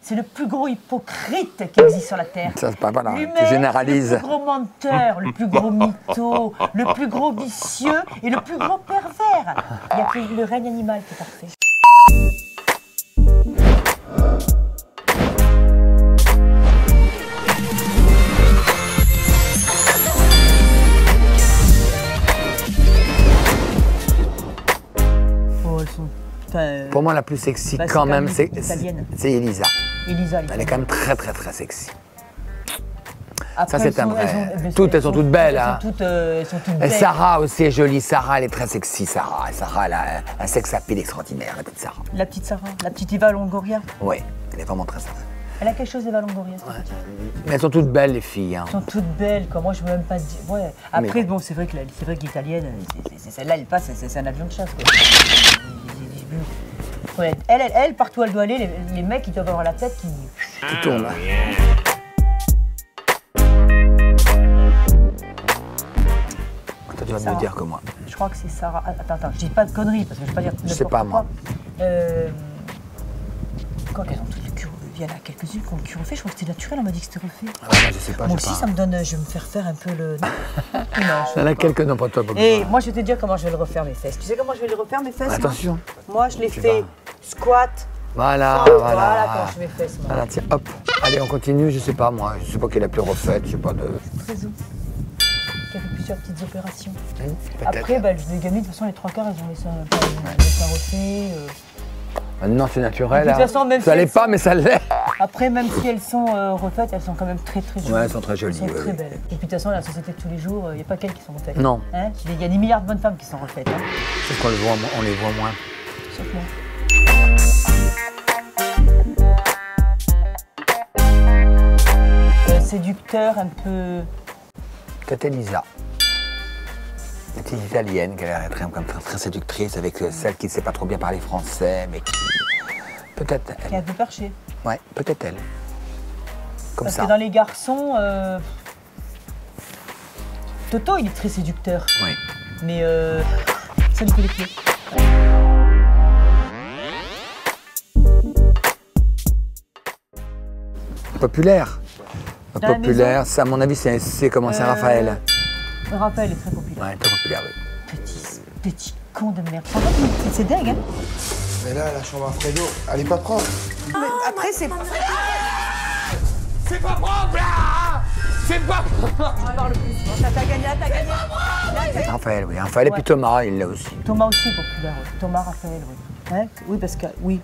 c'est le plus gros hypocrite qui existe sur la Terre. Ça, c'est pas voilà, L'humain, tu généralises. c'est le plus gros menteur, le plus gros mytho, le plus gros vicieux et le plus gros pervers. Il n'y a que le règne animal qui est parfait. Oh, elles sont... Pour moi, la plus sexy Bah, quand même, c'est italienne. Elisa. Elisa, Elle est quand même très très très sexy. Après, Ça, c'est un vrai. elles sont toutes belles. Elles Hein. sont toutes Et belles. Sarah aussi est jolie. Sarah, elle est très sexy, Sarah. Et Sarah, elle a un sex appeal extraordinaire, la petite Sarah. La petite Eva Longoria. Oui, elle est vraiment très sympa. Elle a quelque chose d'Eva Longoria, cette petite. Mais elles sont toutes belles, les filles. Hein. Elles sont toutes belles, quoi. Moi, je ne veux même pas dire. Ouais. Après, bon, c'est vrai que l'italienne, celle-là, elle passe, c'est un avion de chasse, quoi. Ouais, elle, partout où elle doit aller, les mecs, ils doivent avoir la tête qui tourne. Toi, tu vas mieux dire que moi. Je crois que c'est Sarah. Attends, je dis pas de conneries, parce que je ne vais pas dire. Je sais pas, moi. Quoi qu'elles ont toutes le cul. Il y en a quelques-unes qui ont le cul refait. Je crois que c'était naturel, on m'a dit que c'était refait. Ah, moi, je sais pas. Moi aussi, ça me donne. Je vais me faire un peu le. Non, il y en a quelques non, pas toi. Et moi, je vais te dire comment je vais le refaire, mes fesses. Tu sais comment je vais les refaire, mes fesses? Attention. Moi, je les fais squat. Voilà, Voilà comment je mes fesses. Moi. Voilà, tiens, hop. Allez, on continue, je sais pas, moi. Je sais pas qui est la plus refaite, je sais pas de. Trésor. Qui a fait plusieurs petites opérations. Après, les gamines, de toute façon, les trois quarts, elles ont les seins refaits. Maintenant, c'est naturel. De toute façon, même ça l'est pas, mais ça l'est. Après, même si elles sont refaites, elles sont quand même très très jolies. Ouais, elles sont très jolies. Elles sont très belles. Et puis de toute façon, la société de tous les jours, il n'y a pas qu'elles qui sont refaites. Non. Hein, il y a des milliards de bonnes femmes qui sont refaites. Hein. Sauf qu'on les voit moins. Sauf moi. Séducteur, un peu. Peut-être Elisa. Une petite italienne qui a l'air très séductrice avec celle qui ne sait pas trop bien parler français, mais qui. Peut-être elle. Qui est un peu perché. Ouais, peut-être elle. Comme Parce ça. que dans les garçons, Toto, il est très séducteur. Oui. Mais ça lui fait les pieds. Populaire. Populaire, ça à mon avis c'est comment c'est Raphaël. Raphaël est très populaire. Ouais, très populaire, oui. Petit con de merde. En fait, c'est dingue, hein. Mais là, la chambre à Fredo, elle est pas propre. Mais après, c'est pas... C'est pas propre, là. C'est pas propre. Tu parles plus. T'as gagné. Raphaël, oui. Raphaël et puis Thomas, il l'a aussi. Thomas aussi est populaire, oui. Thomas, Raphaël, oui. Hein? Oui, parce que... Oui.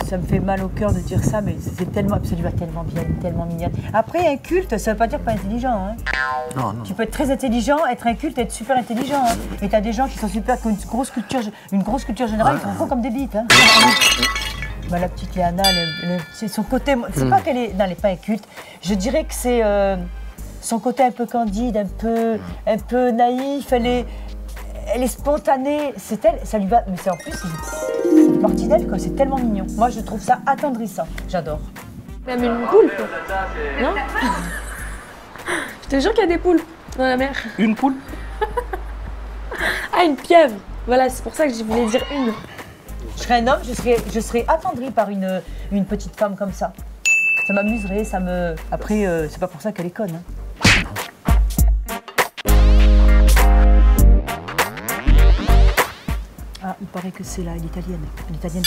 Ça me fait mal au cœur de dire ça, mais c'est tellement, ça lui va tellement bien, tellement mignonne. Après, un culte, ça veut pas dire pas intelligent. Hein. Non. Tu peux être très intelligent, être un culte, être super intelligent. Hein. Et t'as des gens qui sont super, qui ont une grosse culture générale, ils sont gros comme des bites. Hein. Bah, la petite Léana, c'est son côté. C'est pas qu'elle est. Non, elle n'est pas un culte. Je dirais que c'est son côté un peu candide, un peu naïf. Elle est spontanée. C'est elle, ça lui va. Mais c'est en plus, c'est une partie d'elle, quoi. C'est tellement mignon. Moi, je trouve ça attendrissant. J'adore. Même une poule, quoi. Non? Je te jure qu'il y a des poules dans la mer. Une poule? Ah, une pieuvre. Voilà, c'est pour ça que je voulais dire une. Je serais un homme, je serais attendrie par une petite femme comme ça. Ça m'amuserait, ça me... Après, c'est pas pour ça qu'elle est conne. Hein. Ah, il paraît que c'est là, l'italienne. L'italienne,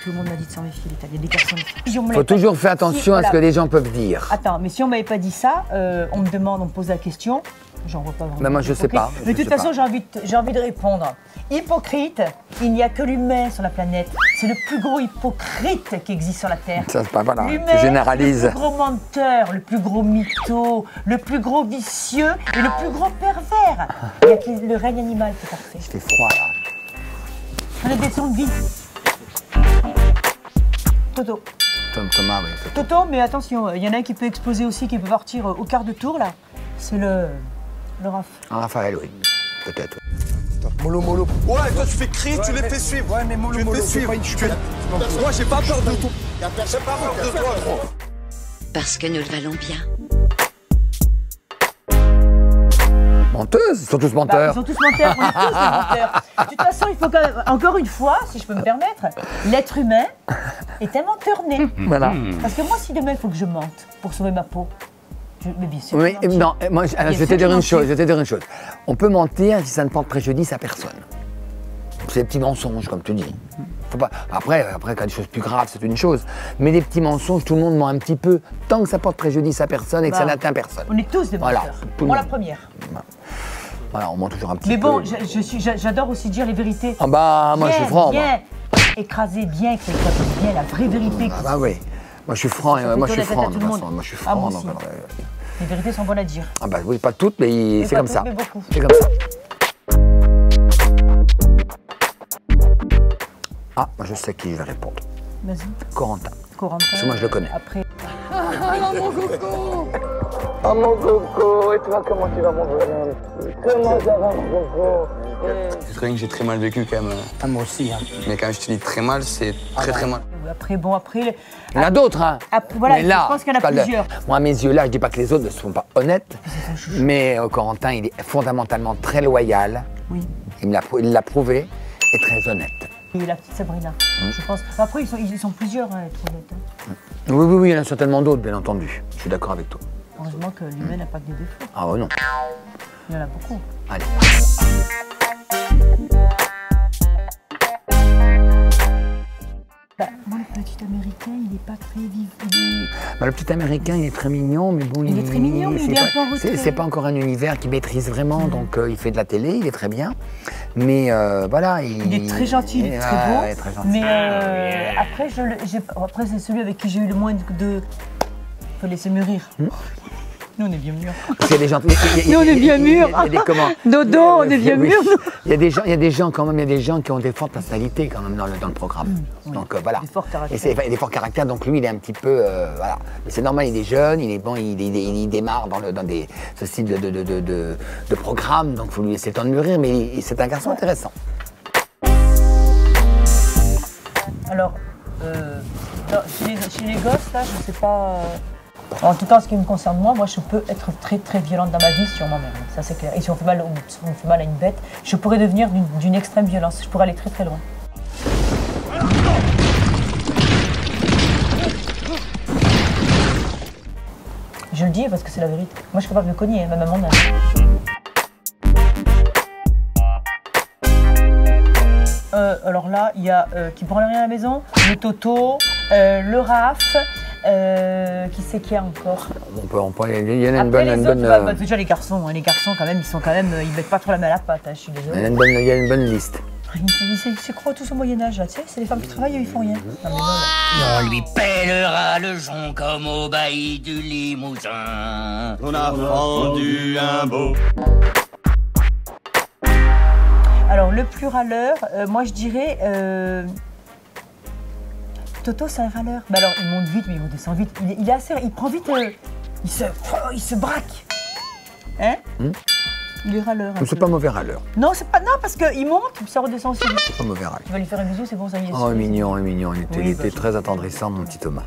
tout le monde m'a dit de s'en méfier, l'italienne. Les garçons. Il faut toujours faire attention à ce que les gens peuvent dire. Attends, mais si on m'avait pas dit ça, on me demande, on me pose la question, j'en vois pas vraiment. Mais moi, je sais pas. Mais de toute façon, j'ai envie de répondre. Hypocrite, il n'y a que l'humain sur la planète. C'est le plus gros hypocrite qui existe sur la Terre. Ça, c'est pas voilà, L'humain, tu généralises. le plus gros menteur, le plus gros mytho, le plus gros vicieux et le plus gros pervers. Il n'y a que le règne animal qui est parfait. Il fait froid, là. On a des sons de vie. Toto. Thomas, oui. Toto, mais attention, il y en a un qui peut exploser aussi, qui peut partir au quart de tour, là. C'est le Raph. Raphaël, oui. Peut-être. Mollo. Ouais, toi tu fais crier, tu les fais suivre. Ouais, mais mollo, Tu les fais c'est suivre. pas une chute. Moi j'ai pas peur de toi. J'ai pas peur de toi, gros. Parce que nous le valons bien. Menteuses, ils sont tous Bah, menteurs. ils sont tous menteurs, on est tous des menteurs. De toute façon, il faut quand même, encore une fois, si je peux me permettre, l'être humain est un menteur né. Voilà. Parce que moi, si demain il faut que je mente pour sauver ma peau, mais bien sûr. Oui, je vais mentir. non, moi, je vais te dire une chose, On peut mentir si ça ne porte préjudice à personne. C'est des petits mensonges, comme tu dis. Faut pas... Après, quand il y a des choses plus graves, c'est une chose. Mais des petits mensonges, tout le monde ment un petit peu, tant que ça porte préjudice à personne et que ça n'atteint personne. On est tous des menteurs. Voilà, tout le Moi, la monde. première. Voilà, on ment toujours un petit Mais peu. bon, j'adore aussi dire les vérités. Ah bah, moi, je suis franc. Moi. Bien, écraser bien, que ça soit bien la vraie vérité. Ah bah oui. Moi, je suis franc. Ça fait Moi, je suis tourner la tête franc, à de tout toute le façon. monde. Moi, je suis Ah, franc. moi donc, aussi. Les vérités sont bonnes à dire. Ah bah oui, pas toutes, mais c'est pas comme toutes, ça. mais beaucoup. C'est comme ça. Ah, moi, je sais qui je vais répondre. Vas-y. Corentin. Corentin. Parce que moi, je le connais. Après. Oh mon coco, et toi, comment tu vas, mon bonhomme? Comment ça va, mon coco? C'est très bien que j'ai très mal vécu quand même. Ah, moi aussi, hein. Mais quand je te dis très mal, c'est très très mal. Après, bon, après. Il y en a d'autres, hein. Voilà, Mais là, je pense qu'il y en a parle de- plusieurs. Moi, à mes yeux, là, je dis pas que les autres ne sont pas honnêtes, mais Corentin, il est fondamentalement très loyal. Oui. Il l'a prouvé et très honnête. Et la petite Sabrina, je pense. Après, ils sont plusieurs à être honnêtes. Hein. Oui, il y en a certainement d'autres, bien entendu. Je suis d'accord avec toi. Heureusement que l'humain n'a pas que des défauts. Ah non. Il y en a beaucoup. Allez. Bah, moi, le petit américain, il n'est pas très vif. Bah, le petit américain, il est très mignon, mais bon, Il est très mignon, mais il est un peu en c'est retrait. c'est pas encore un univers qu'il maîtrise vraiment, donc il fait de la télé, il est très bien. Mais voilà, Il est très gentil, il est très beau. Ouais, très gentil. Mais après, après c'est celui avec qui j'ai eu le moins de. Faut laisser mûrir. Nous, on est bien mûrs. Parce qu'il y a des gens. Nous, on est bien mûrs. Il y a des comment Dodo, on est bien Oui. mûrs, nous. Il y a des gens quand même, il y a des gens qui ont des fortes personnalités quand même dans le programme. Donc voilà. Des forts caractères. Et c'est des forts caractères, donc lui il est un petit peu voilà. Mais c'est normal, il est jeune, il est bon, il démarre dans ce style de programme, donc il faut lui laisser le temps de mûrir, mais c'est un garçon intéressant. Alors, chez les gosses, là, je ne sais pas. En tout cas, en ce qui me concerne, moi, je peux être très très violente dans ma vie si on m'emmerde. Ça, c'est clair. Et si on fait mal à une bête, je pourrais devenir d'une extrême violence. Je pourrais aller très très loin. Je le dis parce que c'est la vérité. Moi, je suis capable de cogner, même à mon âge. Alors là, il y a qui prend rien à la maison, le Toto, le Raph, qui c'est qu'il y a encore? Il y en a une Après, bonne, les autres, bah, déjà les garçons quand même, ils mettent pas trop la main à la pâte, hein, je suis désolée. il y a une bonne liste. Ils se croient tous au Moyen-Âge, là, tu sais, c'est les femmes qui travaillent, ils font rien. Non, mais non, là. On lui pèlera le jonc comme au bailli du Limousin. On a vendu un beau. Alors, le plus râleur, moi je dirais. Toto, c'est un râleur. Bah alors, il monte vite, mais il redescend vite. Il est assez. Il prend vite. Il se braque. Hein? Il est râleur. C'est pas mauvais râleur. Non, c'est pas. Non, parce qu'il monte, puis ça redescend aussi vite. C'est pas mauvais râleur. Tu vas lui faire un bisou, c'est bon, ça y est. Oh, mignon. Il Oui, était bah, très attendrissant, mon petit Thomas.